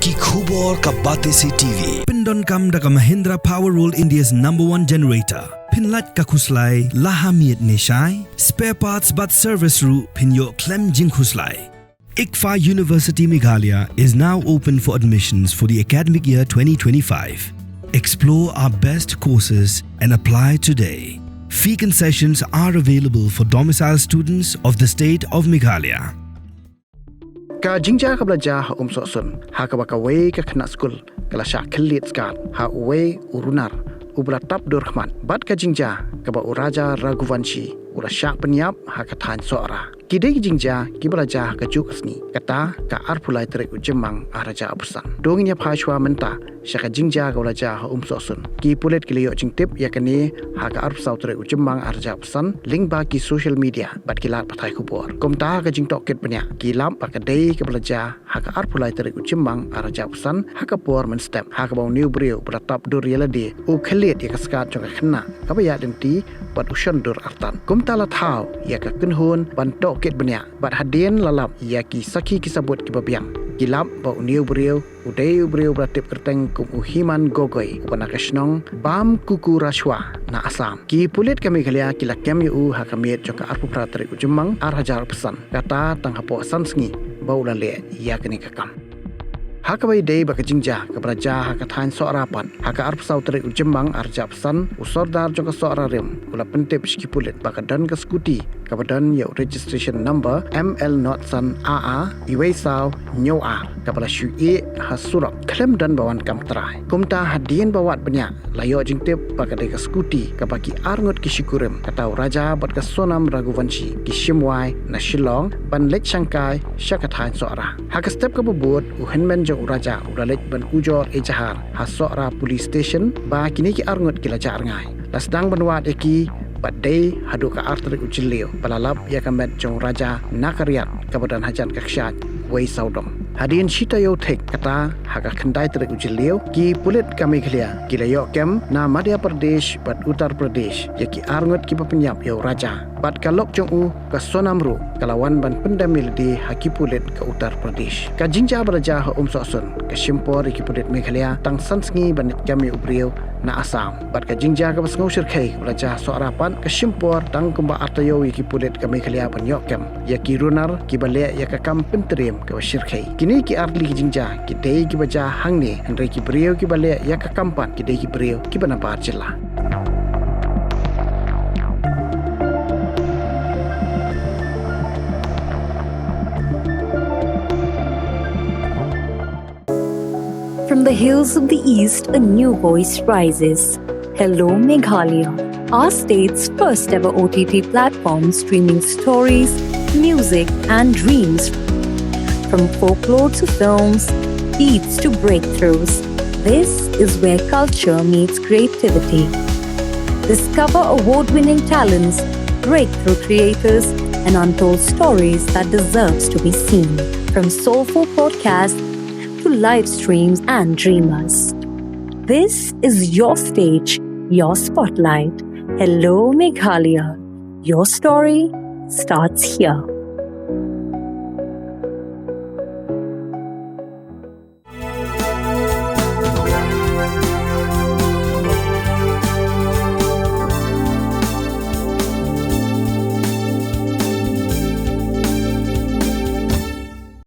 Ki khubor ka bate se TV. Pindon kam da ka Mahindra Power Roll India's #1 generator. Pinlat ka khuslai lahamiet neshai. Spare parts but service ru pinyo klem jing khuslai. ICFA University Meghalaya is now open for admissions for the academic year 2025. Explore our best courses and apply today. Fee concessions are available for domicile students of the state of Meghalaya. Ka Jingjia ka belajar ha Umsohsun, ha ka bakawai ka kena skul, kala syak kelit skat, ha uwe urunar, ubla tap dur khman. Bat ka Jingjia ka ba uraja Raghuvanshi, ula syak penyap ha ka than Sohra. Kidai Jingjia ki belajar ka Kajuh Sngi, kata ka arpulai terik ujemang araja abusan. Dongnya phashwa menta, syaka Jingjia ka belajar ha Umsohsun. Ki pulet ki leyok jingtip yakani ha ka arpsau terik ujemang araja abusan, link ba ki social media, bat kilat patai kubur. Komta ka jingtok ket banyak, ki lam pa ka dei ka belajar ha ka arpulai terik ujemang araja abusan, ha ka por men step, ha ka bau new brio beratap dur yeladi, u khalit ya ka skat jong ka khna, ka ba ya denti bat ushon dur artan. Komta la thau ya ka kunhun ban tok ket banyak, bat hadien lalap ya ki saki kisabut ki babiang. Kilap ba uniu brio udeu brio beratip kerteng kum uhiman gogoi upana kasnong bam kuku rashwa na asam ki pulit kami khalia kila kem yu ha kamiet joka arpu pratri ujemang ar hajar pesan kata tang hapo Sngi bau la le ya kini kakam ha ka bai dei ba ka Jingjia ka braja ha ka than Sohra pan ha ka arpu sau tri ujemang ar ja pesan usordar joka Sohra rem ula pentep ski pulit ba ka dan ka skuti ka badan ya registration number ML not san AA iwei sau nyo ar ka bala shu e hasurap klem dan bawan kam trai kumta hadien bawat banyak layo jingtip ba ka de ka skuti ka bagi arngot ki shikurem kata raja bat ka sonam Raghuvanshi ki shimwai na shillong ban lech sangkai syakathan Sohra ha ka step ka bubut u henmen jo raja uralech ban ujor e jahar ha Sohra police station ba kini ki arngot ki lajar ngai lasdang banwat eki badai hadu ka artri ujilio palalap ya kamet jong raja nakariat kabadan hajan kakshat wei saudong hadin shita yo thek kata haka khandai tri ujilio ki pulit kami khlia ki layo kem na Madhya Pradesh bat Uttar Pradesh ya ki arngot ki penyap yo raja bat kalok jong u ka sonamru kalawan ban pendamil di haki pulit ka Uttar Pradesh ka Jingjia beraja ha Umsohsun ka shimpor ki pulit Meghalaya tang Sngi ban kami ubrio na Assam bat ka Jingjia ka basngau shirkhai beraja Sohra pan ka shimpor tang kumba artayo ki pulit ka Meghalaya ban yokem ya ki runar ki bale ya ka kam pentrim ka shirkhai kini ki arli ki Jingjia ki dei ki baja hangne andre ki brio ki bale ya ka kampan ki dei ki brio ki Nabar Jylla. From the hills of the east, a new voice rises. Hello Meghalaya, our state's first ever OTT platform streaming stories, music and dreams. From folklore to films, beats to breakthroughs, this is where culture meets creativity. Discover award-winning talents, breakthrough creators, and untold stories that deserves to be seen. From soulful podcasts to live streams and dreamers. This is your stage, your spotlight. Hello Meghalaya. Your story starts here.